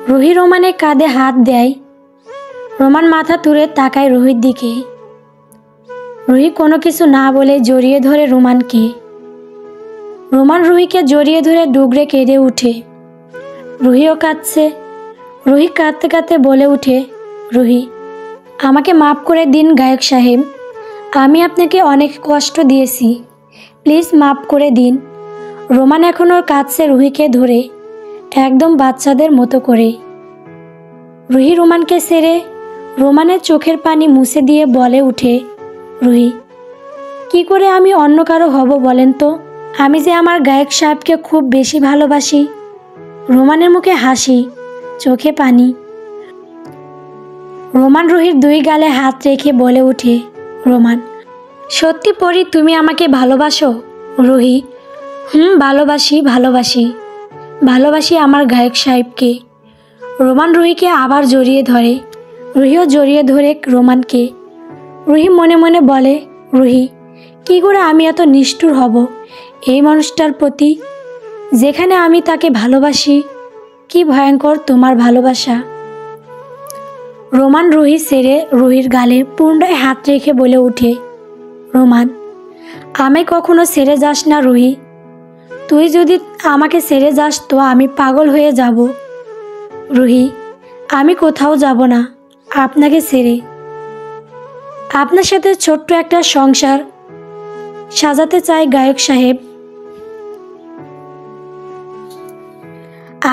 রুহি রোমানের কাঁধে হাত দেয়। রোমান মাথা তুলে তাকায় রুহির দিকে। রুহি কোনো কিছু না বলে জড়িয়ে ধরে রোমানকে। রোমান রুহিকে জড়িয়ে ধরে ডুগরে কেঁদে ওঠে। রুহিও কাঁদছে। রুহি কাঁদতে কাঁদতে বলে ওঠে, রুহি, আমাকে মাফ করে দিন গায়ক সাহেব, আমি আপনাকে অনেক কষ্ট দিয়েছি, প্লিজ মাফ করে দিন। রোমান এখনও কাঁদছে রুহিকে ধরে, একদম বাচ্চাদের মতো করে। রুহি রোমানকে ছেড়ে রোমানের চোখের পানি মুছে দিয়ে বলে উঠে, রুহি, কি করে আমি অন্য কারো হব বলেন তো? আমি যে আমার গায়ক সাহেবকে খুব বেশি ভালোবাসি। রোমানের মুখে হাসি, চোখে পানি। রোমান রুহির দুই গালে হাত রেখে বলে ওঠে, রোমান, সত্যি পরি তুমি আমাকে ভালোবাসো? রুহি, ভালোবাসি ভালোবাসি ভালোবাসি আমার গায়ক সাহেবকে। রোমান রুহিকে আবার জড়িয়ে ধরে। রুহিও জড়িয়ে ধরে রোমানকে। রুহি মনে মনে বলে, রুহি, কি করে আমি এত নিষ্ঠুর হব এই মানুষটার প্রতি, যেখানে আমি তাকে ভালোবাসি। কি ভয়ঙ্কর তোমার ভালোবাসা। রোমান রুহি ছেড়ে রুহির গালে পুনরায় হাত রেখে বলে ওঠে, রোমান, আমি কখনো ছেড়ে যাস না রুহি। তুই যদি আমাকে ছেড়ে যাস তো আমি পাগল হয়ে যাব। রুহি, আমি কোথাও যাব না আপনাকে ছেড়ে। আপনার সাথে ছোট্ট একটা সংসার সাজাতে চাই গায়ক সাহেব।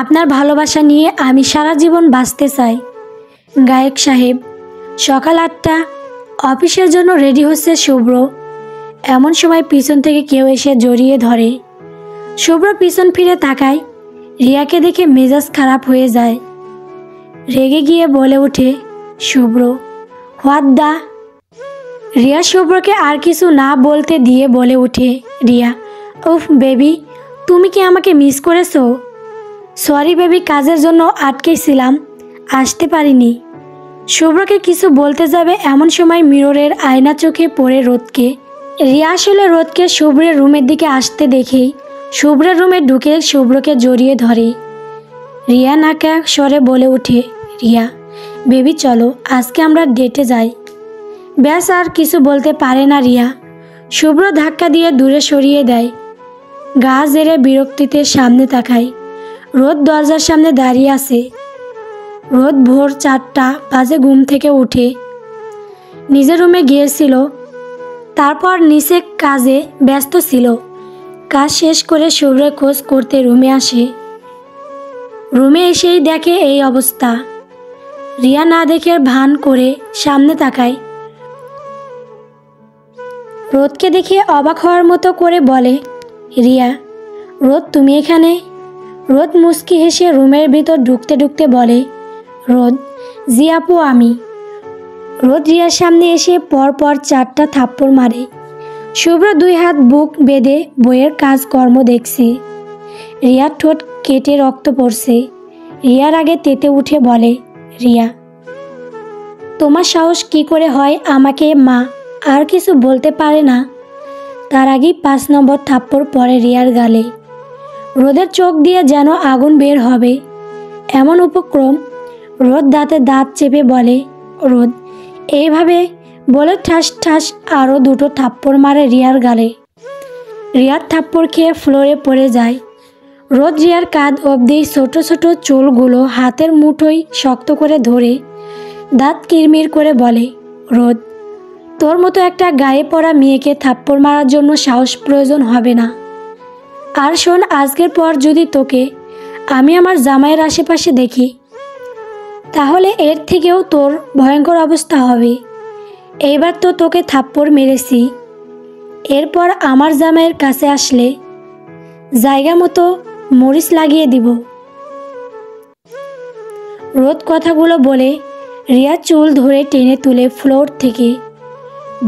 আপনার ভালোবাসা নিয়ে আমি সারা জীবন বাঁচতে চাই গায়ক সাহেব। সকাল 8টা, অফিসের জন্য রেডি হচ্ছে শুভ্র। এমন সময় পিছন থেকে কেউ এসে জড়িয়ে ধরে। শুভ্র পিছন ফিরে তাকায়। রিয়াকে দেখে মেজাজ খারাপ হয়ে যায়। রেগে গিয়ে বলে ওঠে, শুভ্র, হোয়াট দা। রিয়া শুভ্রকে আর কিছু না বলতে দিয়ে বলে ওঠে, রিয়া, উফ বেবি, তুমি কি আমাকে মিস করেছো? সরি বেবি, কাজের জন্য আটকেছিলাম, আসতে পারিনি। শুভ্রকে কিছু বলতে যাবে এমন সময় মিররের আয়না চোখে পড়ে রোদকে। রিয়া আসলে রোদকে শুভ্রের রুমের দিকে আসতে দেখেই শুভ্রের রুমে ঢুকে শুভ্রকে জড়িয়ে ধরে। রিয়া নাকা স্বরে বলে ওঠে, রিয়া বেবি চলো আজকে আমরা ডেটে যাই। ব্যাস আর কিছু বলতে পারে না রিয়া। শুভ্র ধাক্কা দিয়ে দূরে সরিয়ে দেয়। গা জেরে বিরক্তিতে সামনে তাকায়। রোদ দরজার সামনে দাঁড়িয়ে আছে। রোদ ভোর 4টা বাজে ঘুম থেকে উঠে নিজের রুমে গিয়েছিল। তারপর নিচে কাজে ব্যস্ত ছিল। কাজ শেষ করে শুভ্রের খোঁজ করতে রুমে আসে। রুমে এসেই দেখে এই অবস্থা। রিয়া না দেখে ভান করে সামনে তাকায়। রোদকে দেখে অবাক হওয়ার মতো করে বলে, রিয়া, রোদ তুমি এখানে? রোদ মুচকি হেসে রুমের ভিতর ঢুকতে ঢুকতে বলে, রোদ, জি আপু আমি। রোদ রিয়ার সামনে এসে পরপর 4টা থাপ্পড় মারে। শুভ্র 2 হাত বুক বেঁধে বইয়ের কাজকর্ম দেখছে। রিয়ার ঠোঁট কেটে রক্ত পড়ছে। রিয়ার আগে তেতে উঠে বলে, রিয়া, তোমার সাহস কি করে হয় আমাকে মা আর কিছু বলতে পারে না? তার আগেই 5 নম্বর থাপ্পড় পড়ে রিয়ার গালে। রোদের চোখ দিয়ে যেন আগুন বের হবে এমন উপক্রম। রোদ দাঁতে দাঁত চেপে বলে, রোদ, এইভাবে বলে ঠাস ঠাস আরও 2টো থাপ্পড় মারে রিয়ার গালে। রিয়ার থাপ্পড় খেয়ে ফ্লোরে পড়ে যায়। রোদ রিয়ার কাঁধ অবধি ছোট ছোট চুলগুলো হাতের মুঠোয় শক্ত করে ধরে দাঁত কিরমির করে বলে, রোদ, তোর মতো একটা গায়ে পড়া মেয়েকে থাপ্পড় মারার জন্য সাহস প্রয়োজন হবে না। আর শোন, আজকের পর যদি তোকে আমি আমার জামাইয়ের আশেপাশে দেখি তাহলে এর থেকেও তোর ভয়ঙ্কর অবস্থা হবে। এইবার তো তোকে থাপ্পড় মেরেছি, এরপর আমার জামাইয়ের কাছে আসলে জায়গা মতো মরিচ লাগিয়ে দিব। রোদ কথাগুলো বলে রিয়ার চুল ধরে টেনে তুলে ফ্লোর থেকে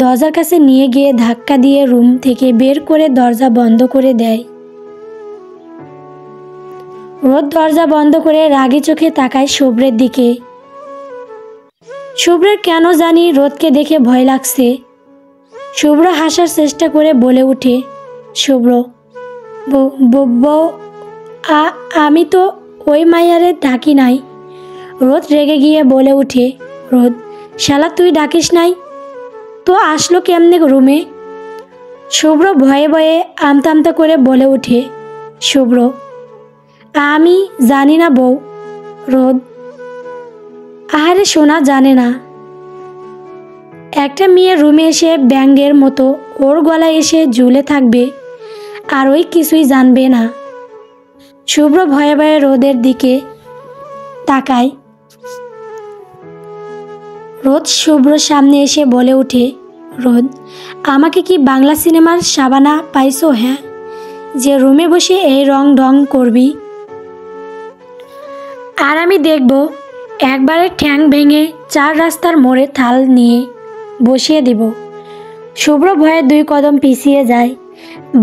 দরজার কাছে নিয়ে গিয়ে ধাক্কা দিয়ে রুম থেকে বের করে দরজা বন্ধ করে দেয়। রোদ দরজা বন্ধ করে রাগী চোখে তাকায় শুভ্রের দিকে। শুভ্রের কেন জানি রোদকে দেখে ভয় লাগছে। শুভ্র হাসার চেষ্টা করে বলে ওঠে, শুভ্র, আমি তো ওই মাইয়ারে ডাকি নাই, রোদ রেগে গিয়ে বলে উঠে, রোদ, শালা তুই ডাকিস নাই তো আসলো কেমনে রুমে? শুভ্র ভয়ে ভয়ে আমতা আমতা করে বলে উঠে, শুভ্র, আমি জানি না বউ। রোদ, আহারে সোনা জানে না? একটা মেয়ে রুমে এসে ব্যাঙের মতো ওর গলায় এসে ঝুলে থাকবে আর ওই কিছুই জানবে না। শুভ্র ভয়ে ভয়ে রোদের দিকে তাকায়। রোদ শুভ্রর সামনে এসে বলে উঠে, রোদ, আমাকে কি বাংলা সিনেমার শাবানা পাইছো? হ্যাঁ, যে রুমে বসে এই রং ঢং করবি আর আমি দেখব একবারে ঠ্যাং ভেঙে 4 রাস্তার মোড়ে থাল নিয়ে বসিয়ে দেব। শুভ্র ভয়ে 2 কদম পিছিয়ে যায়।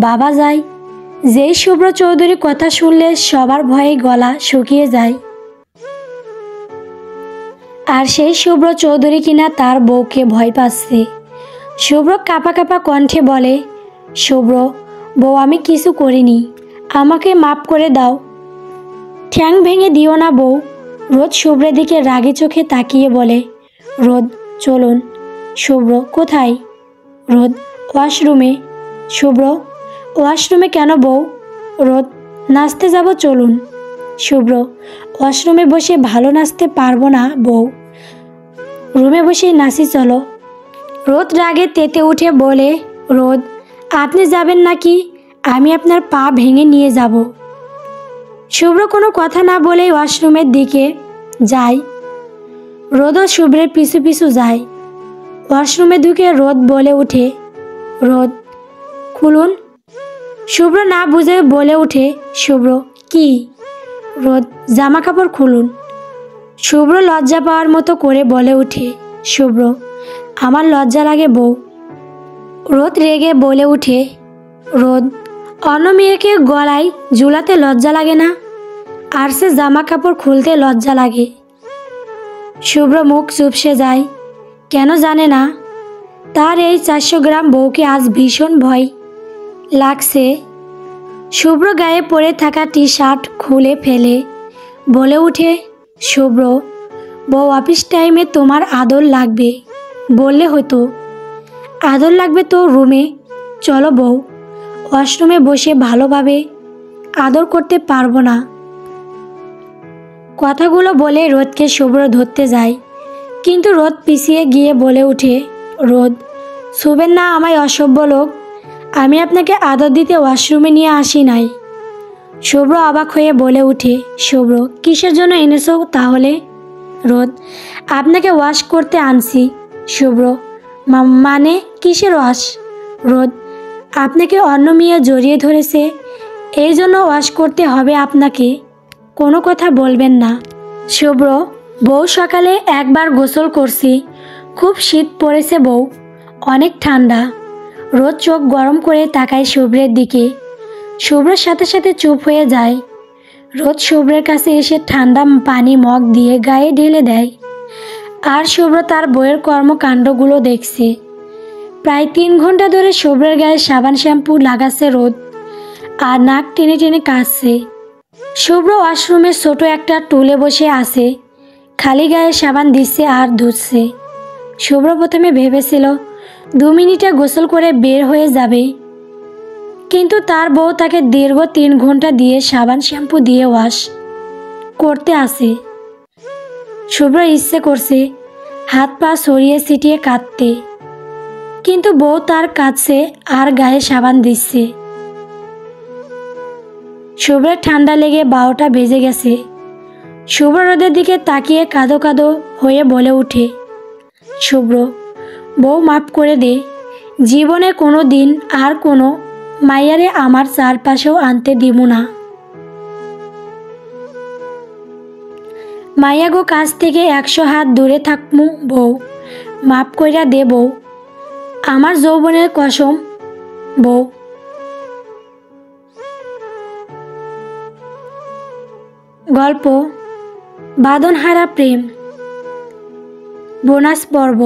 বাবা যায়। যেই শুভ্র চৌধুরীর কথা শুনলে সবার ভয়ে গলা শুকিয়ে যায়। আর সেই শুভ্র চৌধুরী কিনা তার বউকে ভয় পাচ্ছে। শুভ্র কাঁপা কাঁপা কণ্ঠে বলে, শুভ্র বউ, আমি কিছু করিনি, আমাকে মাফ করে দাও, ঠ্যাং ভেঙে দিও না বউ। রোদ শুভ্রের দিকে রাগী চোখে তাকিয়ে বলে, রোদ চলুন। শুভ্র, কোথায়? রোদ, ওয়াশরুমে। শুভ্র, ওয়াশরুমে কেন বউ? রোদ, নাচতে যাব, চলুন। শুভ্র, ওয়াশরুমে বসে ভালো নাচতে পারবো না বউ, রুমে বসেই নাচি চলো। রোদ রাগে তেতে উঠে বলে, রোদ, আপনি যাবেন নাকি আমি আপনার পা ভেঙে নিয়ে যাব। শুভ্র কোনো কথা না বলেই ওয়াশরুমের দিকে যায়। রোদও শুভ্রের পিছু পিছু যায়। ওয়াশরুমে ঢুকে রোদ বলে উঠে, রোদ খুলুন। শুভ্র না বুঝে বলে উঠে, শুভ্র কি? রোদ, জামা কাপড় খুলুন। শুভ্র লজ্জা পাওয়ার মতো করে বলে উঠে, শুভ্র, আমার লজ্জা লাগে বউ। রোদ রেগে বলে উঠে, রোদ, অন্য মেয়েকে গলায় ঝুলাতে লজ্জা লাগে না? আর সে জামা কাপড় খুলতে লজ্জা লাগে? শুভ্র মুখ চুপসে যায়। কেন জানে না, তার এই 400 গ্রাম বউকে আজ ভীষণ ভয় লাগছে। শুভ্র গায়ে পরে থাকা টি শার্ট খুলে ফেলে বলে উঠে, শুভ্র বউ, অফিস টাইমে তোমার আদর লাগবে বললে হতো। আদর লাগবে তো রুমে চলো বউ, ওয়াশরুমে বসে ভালোভাবে আদর করতে পারবো না। কথাগুলো বলে রোদকে শুভ্র ধরতে যায়, কিন্তু রোদ পিছিয়ে গিয়ে বলে উঠে, রোদ, শুবেন না আমায় অসভ্য লোক, আমি আপনাকে আদর দিতে ওয়াশরুমে নিয়ে আসি নাই। শুভ্র অবাক হয়ে বলে উঠে, শুভ্র, কিসের জন্য এনেছো তাহলে? রোদ, আপনাকে ওয়াশ করতে আনছি। শুভ্র, মানে কিসের ওয়াশ? রোদ, আপনাকে অন্য মেয়ে জড়িয়ে ধরেছে, এই জন্য ওয়াশ করতে হবে আপনাকে, কোনো কথা বলবেন না। শুভ্র, বউ, সকালে একবার গোসল করছি, খুব শীত পড়েছে বউ, অনেক ঠান্ডা। রোদ চোখ গরম করে তাকায় শুভ্রের দিকে। শুভ্রের সাথে সাথে চুপ হয়ে যায়। রোদ শুভ্রের কাছে এসে ঠান্ডা পানি মগ দিয়ে গায়ে ঢেলে দেয়। আর শুভ্র তার বউয়ের কর্মকাণ্ডগুলো দেখছে। প্রায় 3 ঘন্টা ধরে শুভ্রের গায়ে সাবান শ্যাম্পু লাগাচ্ছে রোদ, আর নাক টেনে টেনে কাশছে। শুভ্র ওয়াশরুমে ছোট একটা টুলে বসে আছে, খালি গায়ে সাবান দিচ্ছে আর ধুচ্ছে। শুভ্র প্রথমে ভেবেছিল 2 মিনিটে গোসল করে বের হয়ে যাবে, কিন্তু তার বউ তাকে দীর্ঘ 3 ঘন্টা দিয়ে সাবান শ্যাম্পু দিয়ে ওয়াশ করতে আসে। শুভ্র ইচ্ছে করছে হাত পা সরিয়ে ছিটিয়ে কাঁদতে, কিন্তু বউ তার কাছে আর গায়ে সাবান দিচ্ছে। শুভ্রের ঠান্ডা লেগে 12টা বেজে গেছে। শুভ্র রোদের দিকে তাকিয়ে কাঁদো কাঁদো হয়ে বলে উঠে, শুভ্র বউ, মাফ করে দে, জীবনে কোনো দিন আর কোনো মাইয়ারে আমার চারপাশেও আনতে দিব না। মাইয়াগো কাছ থেকে 100 হাত দূরে থাকমু বউ, মাফ কইরা দে বউ, আমার যৌবনের কসম বউ। গল্প বাঁধনহারা প্রেম, বোনাস পর্ব।